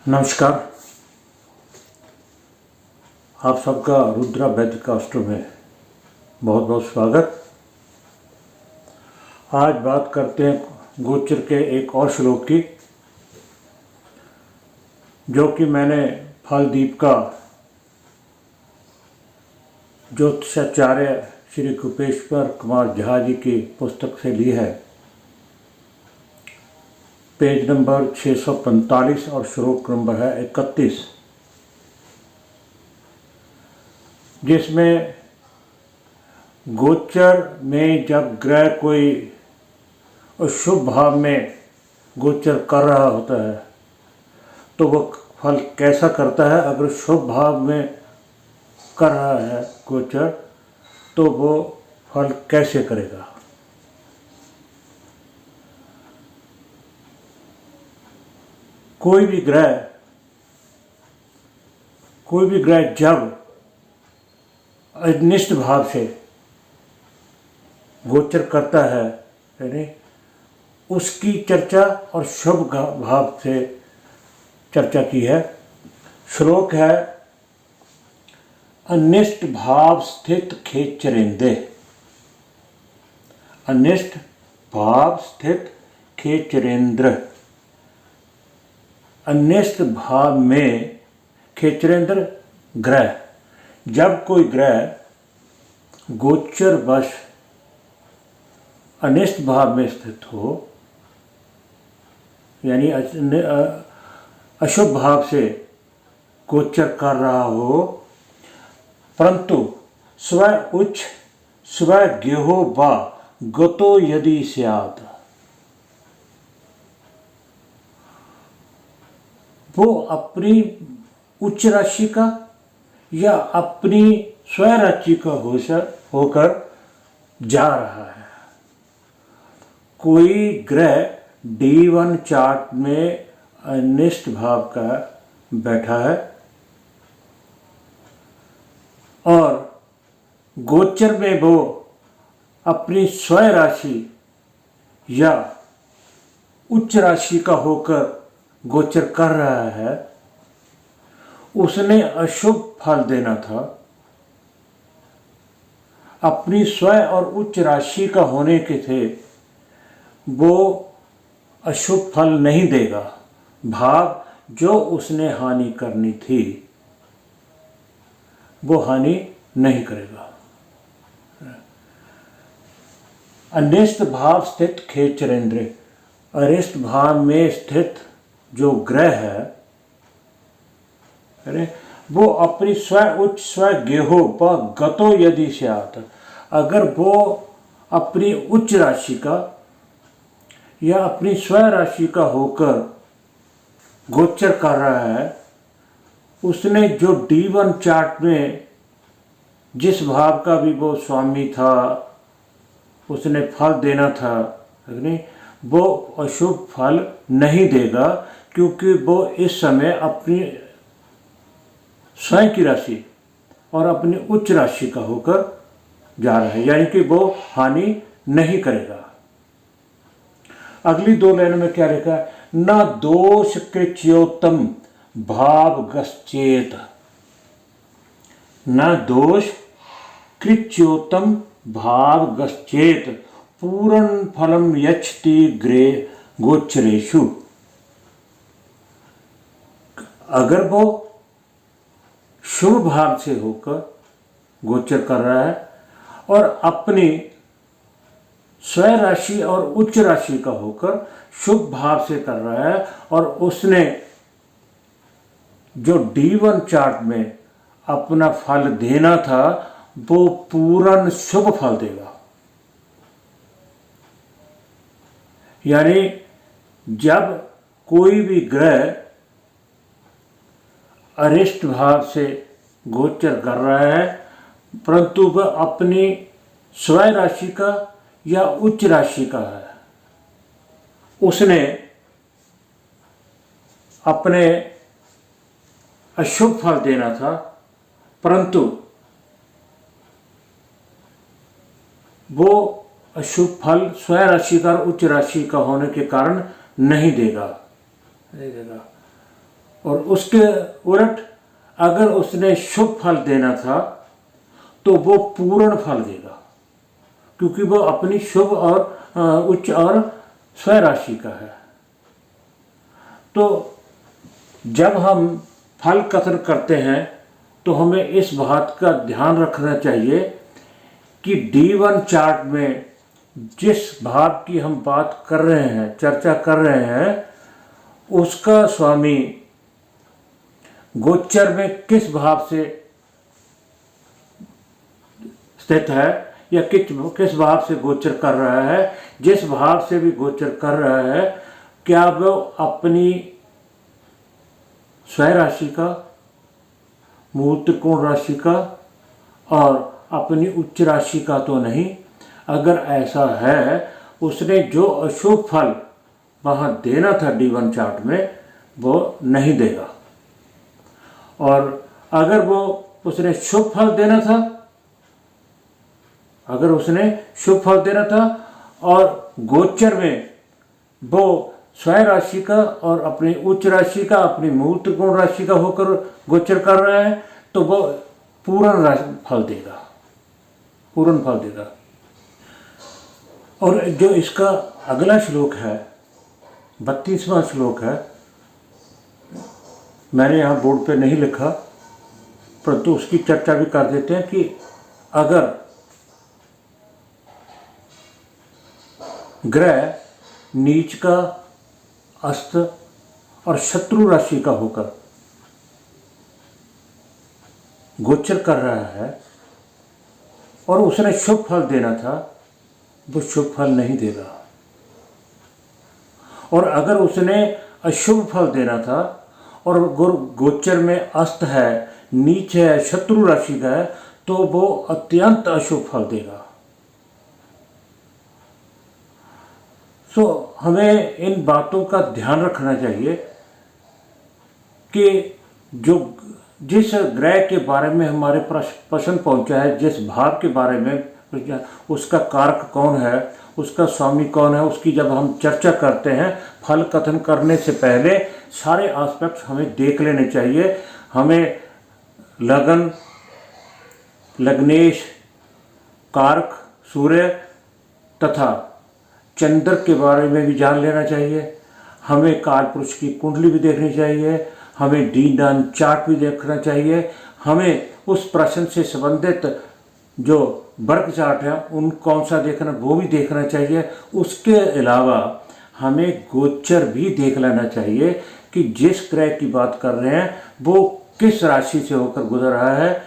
नमस्कार। आप सबका रुद्रा वैदिकास्ट्रो में बहुत बहुत स्वागत। आज बात करते हैं गोचर के एक और श्लोक की, जो कि मैंने फलदीप का ज्योतिषाचार्य श्री कृपेश्वर कुमार झा जी की पुस्तक से ली है। पेज नंबर 645 और श्लोक नंबर है 31, जिसमें गोचर में जब ग्रह कोई शुभ भाव में गोचर कर रहा होता है तो वह फल कैसा करता है। अगर शुभ भाव में कर रहा है गोचर तो वो फल कैसे करेगा। कोई भी ग्रह जब अनिष्ट भाव से गोचर करता है, यानी उसकी चर्चा और शुभ भाव से चर्चा की है। श्लोक है, अनिष्ट भाव स्थित खेचरेंदे। अनिष्ट भाव स्थित खेचरेंद्र। अनिष्ट भाव में खेचरेंद्र ग्रह, जब कोई ग्रह गोचर वश अनिष्ट भाव में स्थित हो, यानी अशुभ भाव से गोचर कर रहा हो, परंतु स्व उच्च स्व गेहो वा गतो यदि स्यात्, वो अपनी उच्च राशि का या अपनी स्व राशि का होकर जा रहा है। कोई ग्रह D1 चार्ट में अनिष्ट भाव का बैठा है और गोचर में वो अपनी स्व राशि या उच्च राशि का होकर गोचर कर रहा है, उसने अशुभ फल देना था। अपनी स्व और उच्च राशि का होने के थे वो अशुभ फल नहीं देगा। भाव जो उसने हानि करनी थी वो हानि नहीं करेगा। अनिष्ट भाव स्थित खेचरेंद्र, अनिष्ट भाव में स्थित जो ग्रह है, वो अपनी स्व उच्च स्व गेहो व गतो यदि स्यात्, अगर वो अपनी उच्च राशि का या अपनी स्व राशि का होकर गोचर कर रहा है, उसने जो D1 चार्ट में जिस भाव का भी वो स्वामी था, उसने फल देना था, वो अशुभ फल नहीं देगा, क्योंकि वो इस समय अपनी स्वयं की राशि और अपनी उच्च राशि का होकर जा रहा है, यानी कि वो हानि नहीं करेगा। अगली दो लाइनों में क्या लिखा है, न दोष कृच्योत्तम भावगश्चेत। न दोष कृच्योत्तम भावगश्चेत पूर्ण फलम यच्छति ग्रे गोचरेषु। अगर वो शुभ भाव से होकर गोचर कर रहा है और अपनी स्व राशि और उच्च राशि का होकर शुभ भाव से कर रहा है, और उसने जो D1 चार्ट में अपना फल देना था वो पूर्ण शुभ फल देगा। यानी जब कोई भी ग्रह अनिष्ट भाव से गोचर कर रहा है, परंतु वह अपनी स्व राशि का या उच्च राशि का है, उसने अपने अशुभ फल देना था, परंतु वो अशुभ फल स्व राशि का और उच्च राशि का होने के कारण नहीं देगा। और उसके उलट अगर उसने शुभ फल देना था तो वो पूर्ण फल देगा, क्योंकि वो अपनी शुभ और उच्च और स्व राशि का है। तो जब हम फल कथन करते हैं तो हमें इस बात का ध्यान रखना चाहिए कि D1 चार्ट में जिस भाव की हम बात कर रहे हैं, चर्चा कर रहे हैं, उसका स्वामी गोचर में किस भाव से स्थित है या किस भाव से गोचर कर रहा है। जिस भाव से भी गोचर कर रहा है, क्या वो अपनी स्व राशि का, मूल त्रिकोण राशि का और अपनी उच्च राशि का तो नहीं। अगर ऐसा है, उसने जो अशुभ फल वहाँ देना था D1 चार्ट में वो नहीं देगा। और अगर वो उसने शुभ फल देना था, अगर उसने शुभ फल देना था और गोचर में वो स्व राशि का और अपनी उच्च राशि का, अपनी मूल त्रिकोण राशि का होकर गोचर कर रहा है, तो वो पूर्ण फल देगा, पूर्ण फल देगा। और जो इसका अगला श्लोक है, 32वां श्लोक है, मैंने यहाँ बोर्ड पे नहीं लिखा, परंतु उसकी चर्चा भी कर देते हैं कि अगर ग्रह नीच का, अस्त और शत्रु राशि का होकर गोचर कर रहा है और उसने शुभ फल देना था, वो शुभ फल नहीं देगा। और अगर उसने अशुभ फल देना था और गोचर में अस्त है, नीच है, शत्रु राशि का है, तो वो अत्यंत अशुभ फल देगा। तो हमें इन बातों का ध्यान रखना चाहिए कि जिस ग्रह के बारे में हमारे प्रश्न पहुंचा है, जिस भाव के बारे में, उसका कारक कौन है, उसका स्वामी कौन है, उसकी जब हम चर्चा करते हैं फल कथन करने से पहले सारे एस्पेक्ट्स हमें देख लेने चाहिए। हमें लगन, लग्नेश, कारक, सूर्य तथा चंद्र के बारे में भी जान लेना चाहिए। हमें काल पुरुष की कुंडली भी देखनी चाहिए, हमें D1 चार्ट भी देखना चाहिए, हमें उस प्रश्न से संबंधित जो वर्ग चार्ट है उन कौन सा देखना वो भी देखना चाहिए। उसके अलावा हमें गोचर भी देख लेना चाहिए कि जिस ग्रह की बात कर रहे हैं वो किस राशि से होकर गुजर रहा है,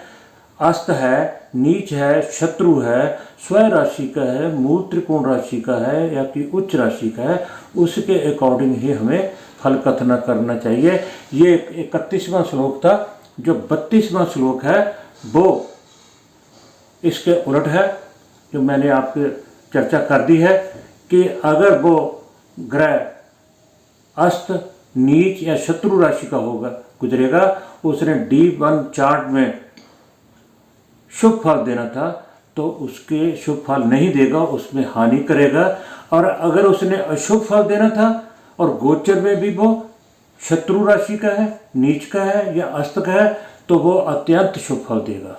अस्त है, नीच है, शत्रु है, स्व राशि का है, मूल त्रिकोण राशि का है या कि उच्च राशि का है, उसके अकॉर्डिंग ही हमें फल कथन करना चाहिए। ये 31वां श्लोक था। जो 32वां श्लोक है वो इसके उलट है, जो मैंने आपको चर्चा कर दी है कि अगर वो ग्रह अस्त, नीच या शत्रु राशि का होगा गुजरेगा, उसने D1 चार्ट में शुभ फल देना था तो उसके शुभ फल नहीं देगा, उसमें हानि करेगा। और अगर उसने अशुभ फल देना था और गोचर में भी वो शत्रु राशि का है, नीच का है या अस्त का है, तो वो अत्यंत शुभ फल देगा।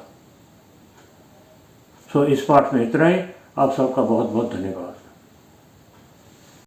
इस पाठ में इतना ही। आप सबका बहुत बहुत धन्यवाद।